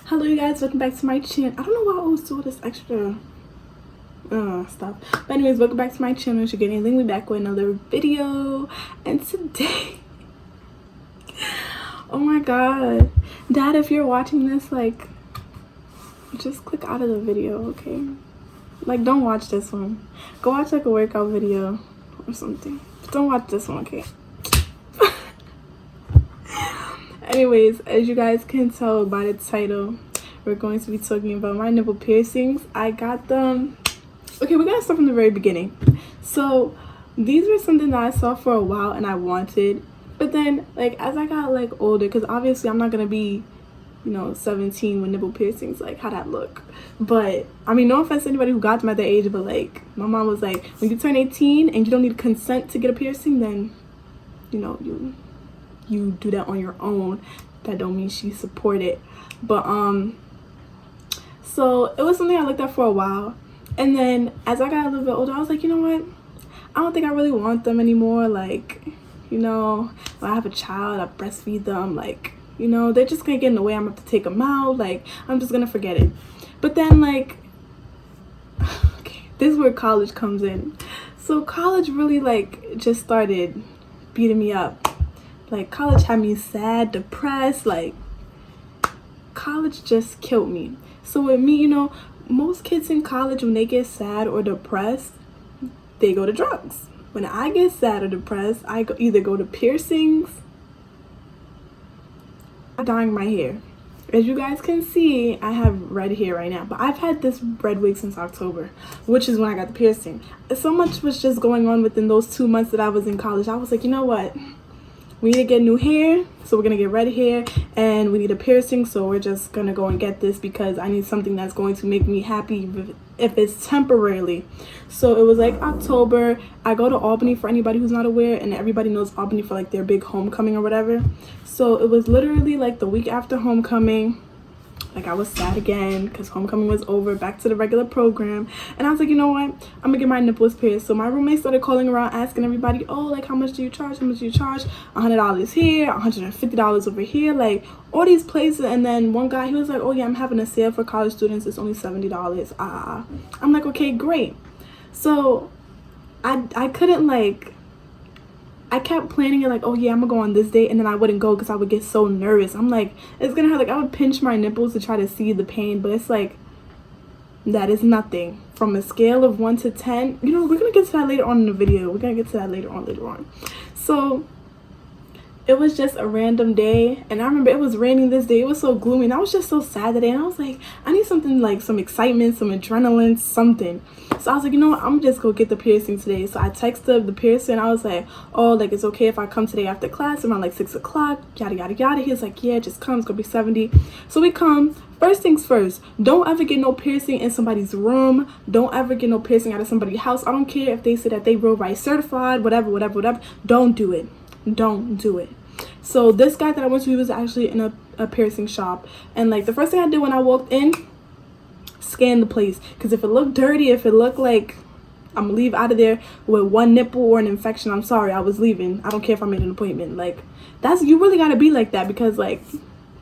Hello you guys, welcome back to my channel. I don't know why I always do this extra stuff, but anyways, welcome back to my channel. You're getting Ling, we back with another video. And today oh my god, Dad, if you're watching this, like, just click out of the video, okay? Like, don't watch this one. Go watch like a workout video or something. Don't watch this one, okay? Anyways, as you guys can tell by the title, we're going to be talking about my nipple piercings. I got them. Okay, we're gonna start from the very beginning. So these were something that I saw for a while and I wanted, but then like as I got like older, because obviously I'm not gonna be, you know, 17 with nipple piercings, like how that look. But I mean, no offense to anybody who got them at that age, but like my mom was like, when you turn 18 and you don't need consent to get a piercing, then you know you do that on your own. That don't mean she supported. But so it was something I looked at for a while, and then as I got a little bit older, I was like, you know what, I don't think I really want them anymore. Like, you know, when I have a child, I breastfeed them, like, you know, they're just gonna get in the way. I'm gonna have to take them out, like, I'm just gonna forget it. But then like okay, this is where college comes in. So college really like just started beating me up. Like, college had me sad, depressed. Like, college just killed me. So with me, you know, most kids in college, when they get sad or depressed, they go to drugs. When I get sad or depressed, I either go to piercings. I'm dyeing my hair. As you guys can see, I have red hair right now, but I've had this red wig since October, which is when I got the piercing. So much was just going on within those 2 months that I was in college. I was like, you know what? We need to get new hair, so we're gonna get red hair, and we need a piercing, so we're just gonna go and get this because I need something that's going to make me happy if it's temporarily. So it was like October. I go to Albany, for anybody who's not aware, and everybody knows Albany for like their big homecoming or whatever. So it was literally like the week after homecoming. Like, I was sad again because homecoming was over, back to the regular program. And I was like, you know what? I'm gonna get my nipples pierced. So my roommate started calling around, asking everybody, oh, like, how much do you charge? How much do you charge? $100 here, $150 over here, like all these places. And then one guy, he was like, oh yeah, I'm having a sale for college students. It's only $70. I'm like, okay, great. So I couldn't, like, I kept planning it like, oh yeah, I'm gonna go on this date, and then I wouldn't go because I would get so nervous. I'm like, it's gonna hurt. Like, I would pinch my nipples to try to see the pain, but it's like, that is nothing. From a scale of 1 to 10, you know, we're gonna get to that later on in the video. We're gonna get to that later on. So it was just a random day, and I remember it was raining this day. It was so gloomy, and I was just so sad today, and I was like, I need something, like some excitement, some adrenaline, something. So I was like, you know what, I'm just go get the piercing today. So I texted the piercer, and I was like, oh, like, it's okay if I come today after class around like 6 o'clock, yada yada yada. He was like, yeah, just come, it's gonna be 70. So we come. First things first, don't ever get no piercing in somebody's room. Don't ever get no piercing out of somebody's house. I don't care if they say that they real right certified, whatever. Don't do it. Don't do it. So this guy that I went to, he was actually in a piercing shop, and like the first thing I did when I walked in, scan the place, because if it looked dirty, if it looked like I'm gonna leave out of there with one nipple or an infection, I'm sorry, I was leaving. I don't care if I made an appointment. Like, that's, you really gotta be like that, because like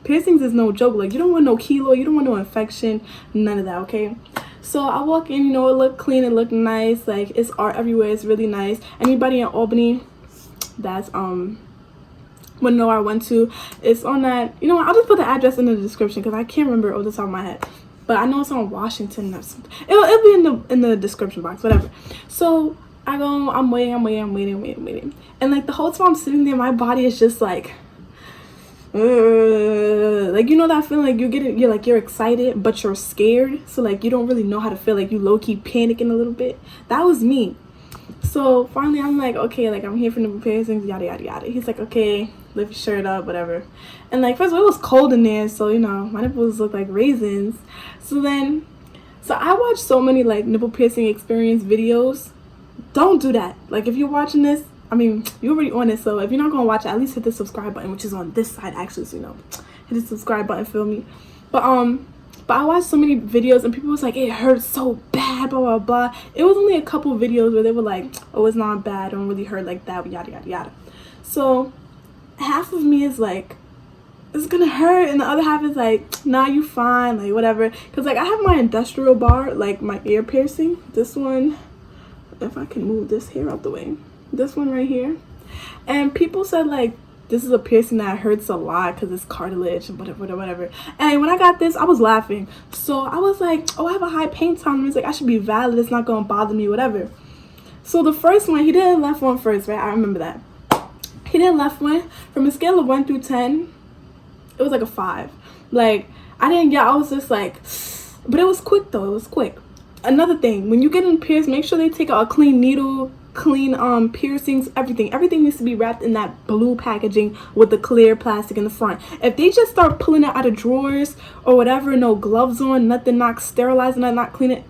piercings is no joke. Like, you don't want no keloid, you don't want no infection, none of that, okay? So I walk in, you know, it looked clean, it looked nice, like it's art everywhere, it's really nice. Anybody in Albany that's wouldn't know where I went to, it's on that, you know what, I'll just put the address in the description because I can't remember it off the top of my head, but I know it's on Washington or something. It'll be in the description box, whatever. So I go, I'm waiting, and like the whole time I'm sitting there, my body is just like like, you know that feeling, like you're excited but you're scared, so like you don't really know how to feel, like you low-key panicking a little bit. That was me. So finally I'm like, okay, like I'm here for nipple piercings, yada yada yada. He's like, okay, lift your shirt up, whatever. And like, first of all, it was cold in there, so you know, my nipples look like raisins. So I watched so many like nipple piercing experience videos. Don't do that. Like, if you're watching this, I mean, you're already on it, so if you're not gonna watch it, at least hit the subscribe button, which is on this side actually, so you know, hit the subscribe button, feel me? But I watched so many videos and people was like, it hurts so bad, blah blah blah. It was only a couple videos where they were like, oh, it's not bad, it don't really hurt like that, yada yada yada. So half of me is like, it's gonna hurt, and the other half is like, nah, you fine, like whatever. Because like I have my industrial bar, like my ear piercing, this one, if I can move this hair out the way, this one right here, and people said like this is a piercing that hurts a lot because it's cartilage and whatever. And when I got this, I was laughing. So I was like, oh, I have a high pain tolerance. Like, I should be valid. It's not going to bother me, whatever. So the first one, he did a left one first, right? I remember that. He did a left one. From a scale of 1 through 10, it was like a 5. Like, I was just like, but it was quick, though. It was quick. Another thing, when you get in pierced, make sure they take out a clean needle, clean piercings, everything needs to be wrapped in that blue packaging with the clear plastic in the front. If they just start pulling it out of drawers or whatever, no gloves on, nothing, not sterilizing it, not clean it,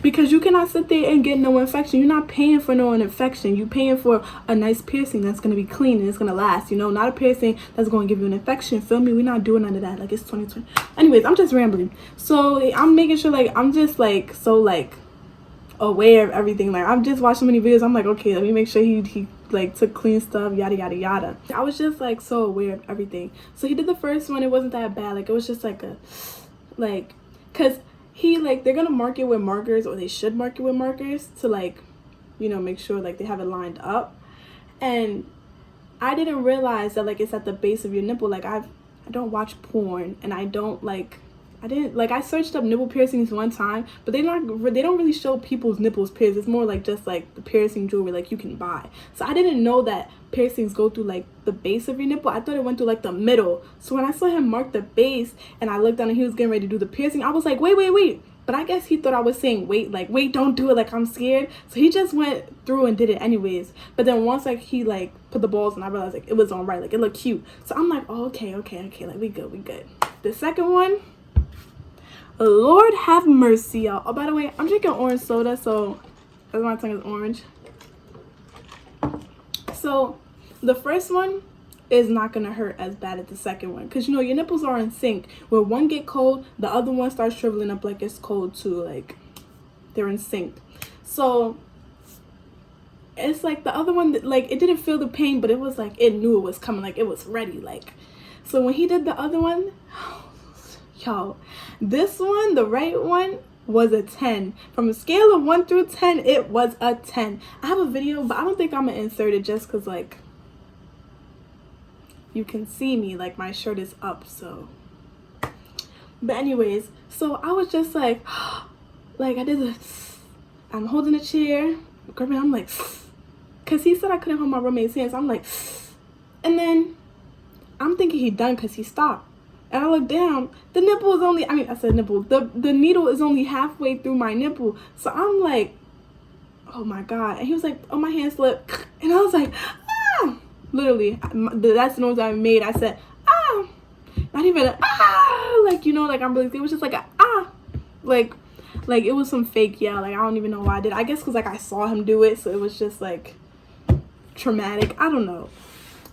because you cannot sit there and get no infection. You're not paying for no infection. You're paying for a nice piercing that's going to be clean and it's going to last, not a piercing that's going to give you an infection. Feel me? We're not doing none of that. Like, it's 2020. Anyways, I'm just rambling. So I'm making sure, like, I'm just like so like aware of everything. Like, I'm just watching many videos. I'm like, okay, let me make sure he like took clean stuff, yada yada yada. I was just like so aware of everything. So he did the first one. It wasn't that bad. Like, it was just like because they're gonna mark it with markers, or they should mark it with markers to like, make sure like they have it lined up. And I didn't realize that like it's at the base of your nipple. Like, I don't watch porn, and I searched up nipple piercings one time, but they don't really show people's nipples pierced. It's more like just like the piercing jewelry like you can buy. So I didn't know that piercings go through like the base of your nipple. I thought it went through like the middle. So when I saw him mark the base and I looked down and he was getting ready to do the piercing, I was like, wait. But I guess he thought I was saying wait, don't do it, like I'm scared. So he just went through and did it anyways. But then once like he like put the balls in, I realized like it was all right, like it looked cute. So I'm like, oh, okay, like we good. The second one, Lord have mercy, y'all. Oh, by the way, I'm drinking orange soda, so my tongue is orange. So the first one is not gonna hurt as bad as the second one, because your nipples are in sync. Where one get cold, the other one starts shriveling up like it's cold too. Like, they're in sync. So it's like the other one, like, it didn't feel the pain, but it was like it knew it was coming, like it was ready. Like, so when he did the other one, y'all, this one, the right one, was a 10. From a scale of 1 through 10, it was a 10. I have a video, but I don't think I'm gonna insert it just because like you can see me, like my shirt is up. So, but anyways, so I was just like I did this. I'm holding a chair, grabbing, I'm like, because he said I couldn't hold my roommate's hands. I'm like, and then I'm thinking he done because he stopped. And I look down, the nipple is only, I said nipple, the needle is only halfway through my nipple. So I'm like, oh my God. And he was like, oh, my hand slipped. And I was like, ah. Literally, that's the noise I made. I said, ah. Not even a, ah. Like, like I'm really, it was just like a, ah. Like it was some fake yell. Like, I don't even know why I did. I guess because like I saw him do it. So it was just like traumatic. I don't know.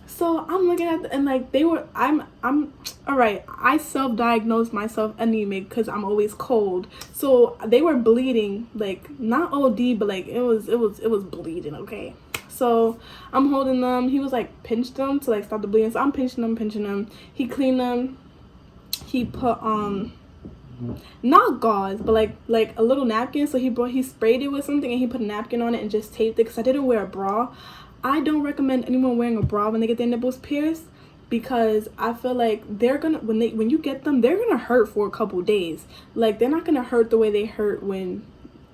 So I'm looking at and like I'm all right. I self-diagnosed myself anemic because I'm always cold. So they were bleeding, like not OD, but like it was bleeding. Okay. So I'm holding them. He was like pinched them to like stop the bleeding. So I'm pinching them. He cleaned them. He put not gauze, but like a little napkin. So he sprayed it with something and he put a napkin on it and just taped it because I didn't wear a bra. I don't recommend anyone wearing a bra when they get their nipples pierced, because I feel like they're gonna when you get them, they're gonna hurt for a couple days. Like, they're not gonna hurt the way they hurt when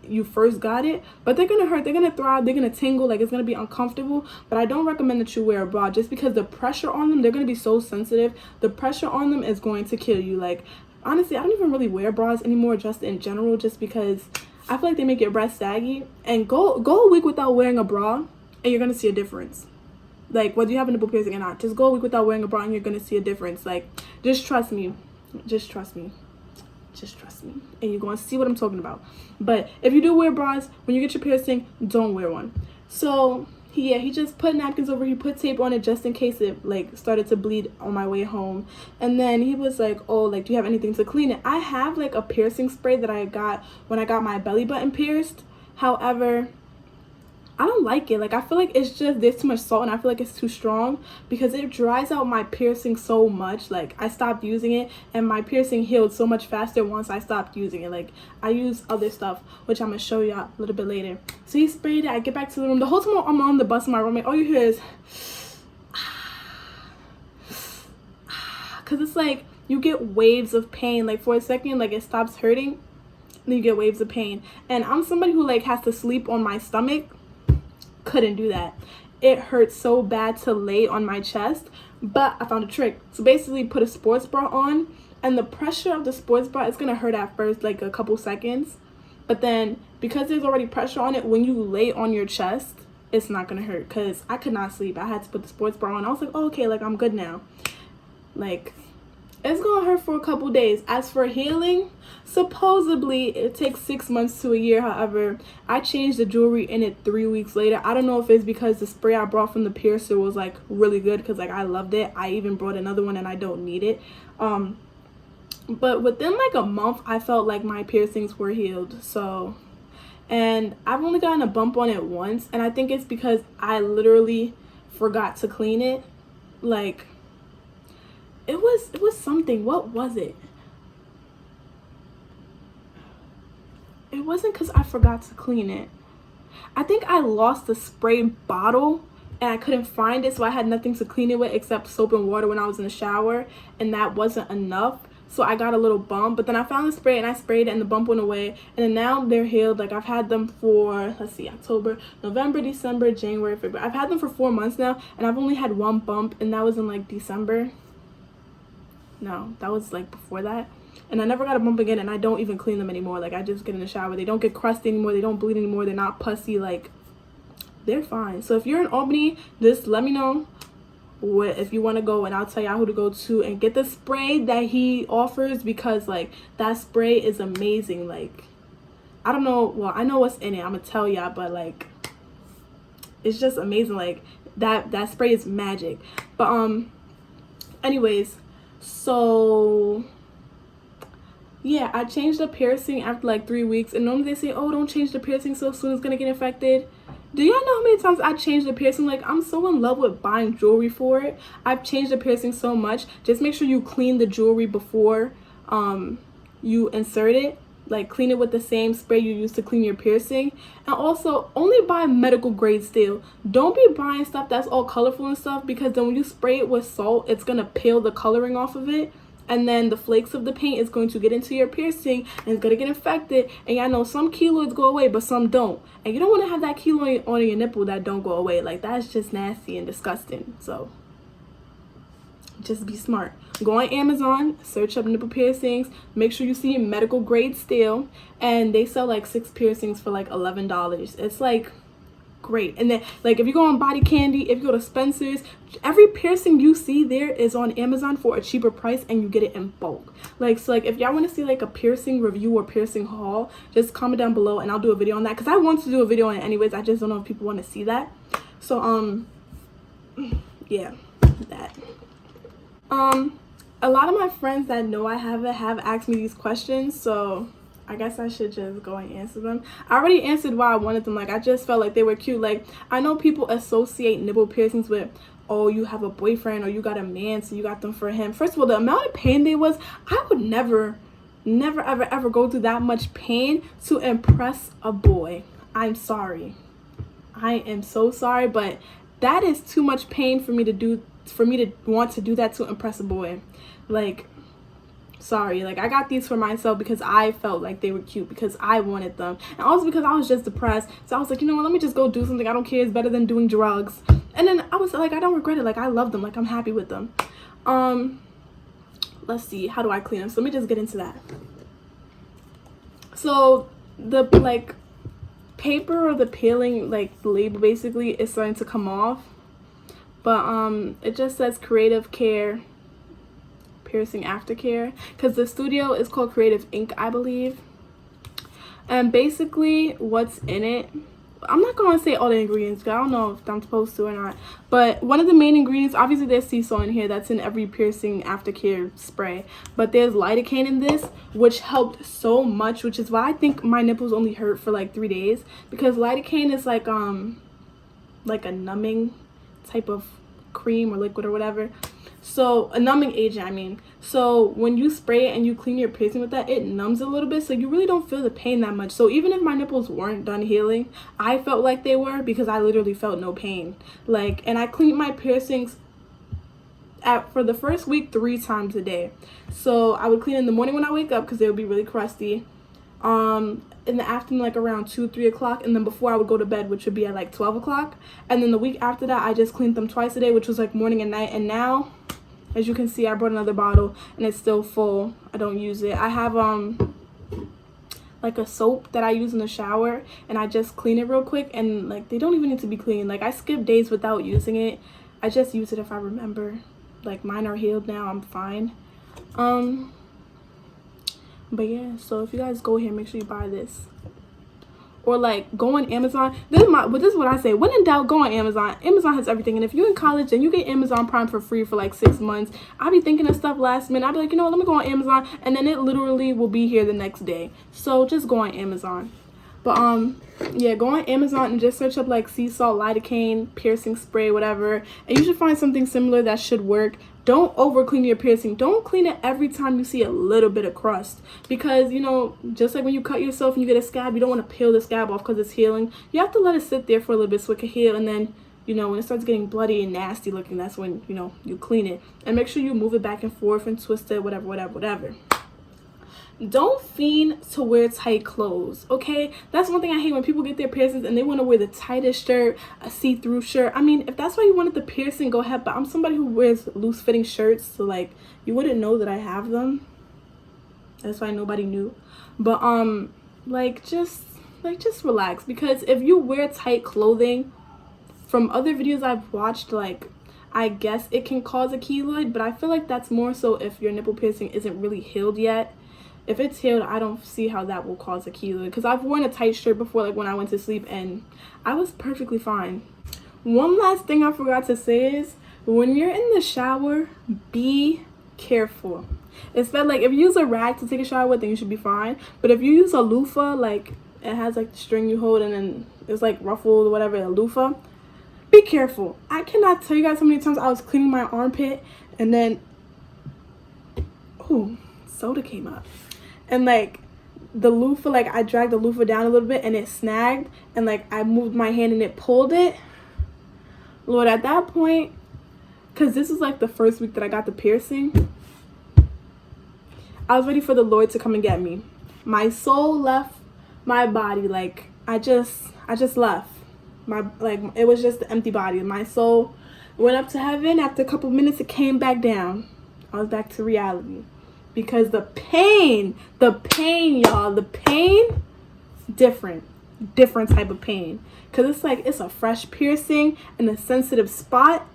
you first got it, but they're gonna hurt, they're gonna throb, they're gonna tingle, like it's gonna be uncomfortable. But I don't recommend that you wear a bra, just because the pressure on them, they're gonna be so sensitive. The pressure on them is going to kill you. Like, honestly, I don't even really wear bras anymore, just in general, just because I feel like they make your breast saggy. And go a week without wearing a bra and you're gonna see a difference. Like, whether you have a nipple piercing or not, just go a week without wearing a bra and you're gonna see a difference. Like, just trust me, and you're gonna see what I'm talking about. But if you do wear bras, when you get your piercing, don't wear one. So he just put napkins over, he put tape on it just in case it like started to bleed on my way home. And then he was like, oh, like, do you have anything to clean it? I have like a piercing spray that I got when I got my belly button pierced. However, I don't like it. Like, I feel like it's just, there's too much salt, and I feel like it's too strong because it dries out my piercing so much. Like, I stopped using it, and my piercing healed so much faster once I stopped using it. Like, I use other stuff, which I'm gonna show you a little bit later. So he sprayed it. I get back to the room. The whole time I'm on the bus with my roommate, all you hear is because it's like you get waves of pain. Like, for a second, like, it stops hurting, then you get waves of pain. And I'm somebody who like has to sleep on my stomach. Couldn't do that. It hurt so bad to lay on my chest, but I found a trick. So basically, put a sports bra on, and the pressure of the sports bra is gonna hurt at first, like a couple seconds, but then because there's already pressure on it, when you lay on your chest, it's not gonna hurt. Because I could not sleep. I had to put the sports bra on. I was like, oh, okay, like I'm good now. Like, it's gonna hurt for a couple days. As for healing, supposedly it takes 6 months to a year. However, I changed the jewelry in it 3 weeks later. I don't know if it's because the spray I brought from the piercer was like really good, because like I loved it. I even brought another one and I don't need it. But within like a month, I felt like my piercings were healed. So, and I've only gotten a bump on it once, and I think it's because I literally forgot to clean it. Like, it was something. What was it? It wasn't because I forgot to clean it. I think I lost the spray bottle and I couldn't find it, so I had nothing to clean it with except soap and water when I was in the shower, and that wasn't enough. So I got a little bump, but then I found the spray and I sprayed it and the bump went away, and then now they're healed. Like, I've had them for, let's see, October, November, December, January, February. I've had them for 4 months now, and I've only had one bump, and that was in like December. No, that was like before that. And I never got a bump again, and I don't even clean them anymore. Like, I just get in the shower. They don't get crusty anymore. They don't bleed anymore. They're not pussy. Like, they're fine. So if you're in Albany, just let me know if you want to go, and I'll tell y'all who to go to and get the spray that he offers, because like that spray is amazing. Like, I don't know, well, I know what's in it, I'm gonna tell y'all, but like it's just amazing. Like, that spray is magic. But anyways, so yeah, I changed the piercing after like 3 weeks, and normally they say, oh, don't change the piercing so soon, it's gonna get infected. Do y'all know how many times I changed the piercing? Like, I'm so in love with buying jewelry for it. I've changed the piercing so much. Just make sure you clean the jewelry before you insert it. Like, clean it with the same spray you use to clean your piercing. And also, only buy medical grade steel. Don't be buying stuff that's all colorful and stuff, because then when you spray it with salt, it's gonna peel the coloring off of it, and then the flakes of the paint is going to get into your piercing and it's gonna get infected. And y'all know some keloids go away, but some don't, and you don't want to have that keloid on your nipple that don't go away. Like, that's just nasty and disgusting. So just be smart. Go on Amazon, search up nipple piercings, make sure you see medical grade steel, and they sell like 6 piercings for like $11. It's like great. And then like if you go on Body Candy, if you go to Spencer's, every piercing you see there is on Amazon for a cheaper price, and you get it in bulk. Like, so like if y'all want to see like a piercing review or piercing haul, just comment down below and I'll do a video on that, because I want to do a video on it anyways. I just don't know if people want to see that. So yeah, that a lot of my friends that know I have asked me these questions, so I guess I should just go and answer them. I already answered why I wanted them. Like, I just felt like they were cute. Like, I know people associate nipple piercings with, oh, you have a boyfriend or you got a man, so you got them for him. First of all, the amount of pain they was, I would never ever go through that much pain to impress a boy. I'm sorry. I am so sorry, but that is too much pain for me to do, for me to want to do that to impress a boy. Like, sorry. Like, I got these for myself because I felt like they were cute, because I wanted them, and also because I was just depressed. So I was like, you know what, let me just go do something. I don't care, it's better than doing drugs. And then I was like, I don't regret it. Like, I love them. Like, I'm happy with them. Let's see, how do I clean them? So let me just get into that. So the like paper or the peeling, like the label basically, is starting to come off, but it just says Kreative Care Piercing Aftercare, because the studio is called Kreative Inc., I believe. And basically what's in it, I'm not going to say all the ingredients because I don't know if I'm supposed to or not, but one of the main ingredients, obviously there's sea salt in here. That's in every piercing aftercare spray, but there's lidocaine in this, which helped so much, which is why I think my nipples only hurt for like 3 days, because lidocaine is like like a numbing type of cream or liquid or whatever. So a numbing agent, I mean. So when you spray it and you clean your piercing with that, it numbs a little bit, so you really don't feel the pain that much. So even if my nipples weren't done healing, I felt like they were, because I literally felt no pain. Like, and I cleaned my piercings for the first week 3 times a day. So I would clean in the morning when I wake up, because they would be really crusty. In the afternoon, like around 2-3 o'clock, and then before I would go to bed, which would be at like 12 o'clock. And then the week after that, I just cleaned them twice a day, which was like morning and night. And now, as you can see, I brought another bottle and it's still full. I don't use it. I have like a soap that I use in the shower, and I just clean it real quick, and like they don't even need to be cleaned. Like I skip days without using it. I just use it if I remember. Like mine are healed now, I'm fine. But yeah, so if you guys go here, make sure you buy this. Or like go on Amazon. This is what I say. When in doubt, go on Amazon. Amazon has everything. And if you're in college and you get Amazon Prime for free for like 6 months, I'll be thinking of stuff last minute. I'll be like, you know what, let me go on Amazon, and then it literally will be here the next day. So just go on Amazon. But yeah, go on Amazon and just search up like sea salt, lidocaine, piercing spray, whatever, and you should find something similar that should work. Don't over clean your piercing. Don't clean it every time you see a little bit of crust, because you know, just like when you cut yourself and you get a scab, you don't want to peel the scab off because it's healing. You have to let it sit there for a little bit so it can heal, and then, you know, when it starts getting bloody and nasty looking, that's when, you know, you clean it. And make sure you move it back and forth and twist it, whatever. Don't fiend to wear tight clothes, okay? That's one thing I hate, when people get their piercings and they want to wear the tightest shirt, a see-through shirt. I mean, if that's why you wanted the piercing, go ahead, but I'm somebody who wears loose-fitting shirts, so like you wouldn't know that I have them. That's why nobody knew. But just relax, because if you wear tight clothing, from other videos I've watched, like I guess it can cause a keloid, but I feel like that's more so if your nipple piercing isn't really healed yet. If it's healed, I don't see how that will cause a keloid, because I've worn a tight shirt before, like when I went to sleep, and I was perfectly fine. One last thing I forgot to say is, when you're in the shower, be careful. It's that, like, if you use a rag to take a shower with, then you should be fine. But if you use a loofah, like it has like the string you hold and then it's like ruffled or whatever, a loofah, be careful. I cannot tell you guys how many times I was cleaning my armpit and then, ooh, soda came up. And like the loofah, like I dragged the loofah down a little bit and it snagged, and like I moved my hand and it pulled it. Lord, at that point, because this was like the first week that I got the piercing, I was ready for the Lord to come and get me. My soul left my body. Like I just left. It was just the empty body. My soul went up to heaven. After a couple minutes, it came back down. I was back to reality. Because the pain, y'all, the pain, different type of pain. Because it's like, it's a fresh piercing in a sensitive spot,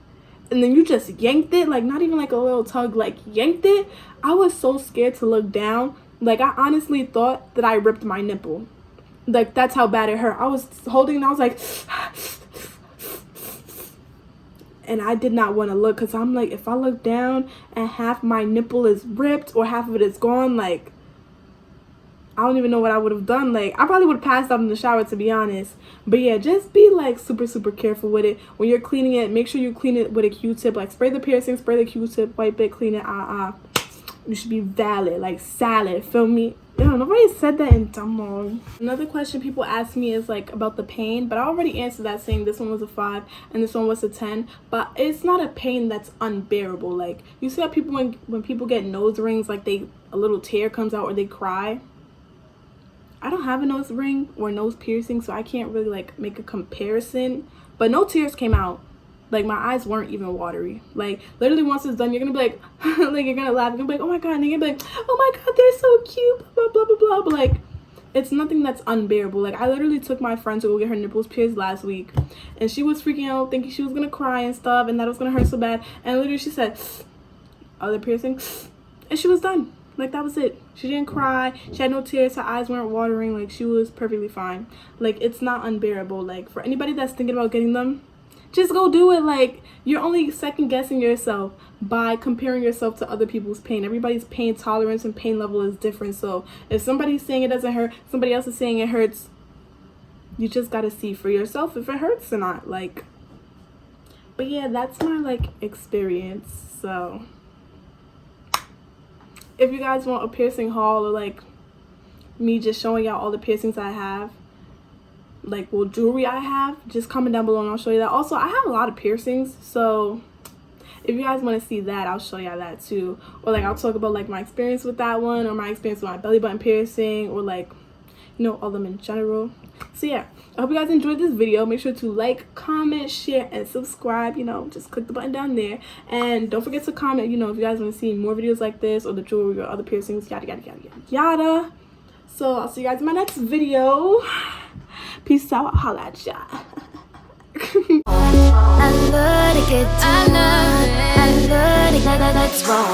and then you just yanked it, like not even like a little tug, like yanked it. I was so scared to look down. Like I honestly thought that I ripped my nipple. Like that's how bad it hurt. I was holding and I was like, and I did not want to look, because I'm like, if I look down and half my nipple is ripped or half of it is gone, like, I don't even know what I would have done. Like, I probably would have passed out in the shower, to be honest. But yeah, just be like super careful with it. When you're cleaning it, make sure you clean it with a Q-tip. Like, spray the piercing, spray the Q-tip, wipe it, clean it. You should be valid, like salad, feel me? Yo, nobody said that in dumb long. Another question people ask me is like about the pain, but I already answered that saying this one was a 5 and this one was a 10. But it's not a pain that's unbearable. Like you see how people, when people get nose rings, like a little tear comes out or they cry. I don't have a nose ring or nose piercing, so I can't really like make a comparison. But no tears came out. Like my eyes weren't even watery. Like literally once it's done, you're gonna be like, like you're gonna laugh. You're gonna be like, oh my god, and then you're gonna be like, oh my god, they're so cute, blah blah blah blah. But like, it's nothing that's unbearable. Like I literally took my friend to go get her nipples pierced last week, and she was freaking out, thinking she was gonna cry and stuff, and that it was gonna hurt so bad. And literally she said, other piercing, and she was done. Like that was it. She didn't cry. She had no tears. Her eyes weren't watering. Like she was perfectly fine. Like it's not unbearable. Like for anybody that's thinking about getting them, just go do it. Like you're only second guessing yourself by comparing yourself to other people's pain. Everybody's pain tolerance and pain level is different. So if somebody's saying it doesn't hurt, somebody else is saying it hurts, you just gotta see for yourself if it hurts or not. Like But yeah, that's my like experience. So if you guys want a piercing haul, or like me just showing y'all all the piercings I have, like what jewelry I have, just comment down below and I'll show you that. Also, I have a lot of piercings, so if you guys want to see that, I'll show y'all that too. Or like I'll talk about like my experience with that one, or my experience with my belly button piercing, or like, you know, all of them in general. So yeah, I hope you guys enjoyed this video. Make sure to like, comment, share, and subscribe. You know, just click the button down there. And don't forget to comment, you know, if you guys want to see more videos like this, or the jewelry, or other piercings, yada yada yada yada yada. So I'll see you guys in my next video. Peace out. Holla at ya. I love to get to know. I love to get that's wrong.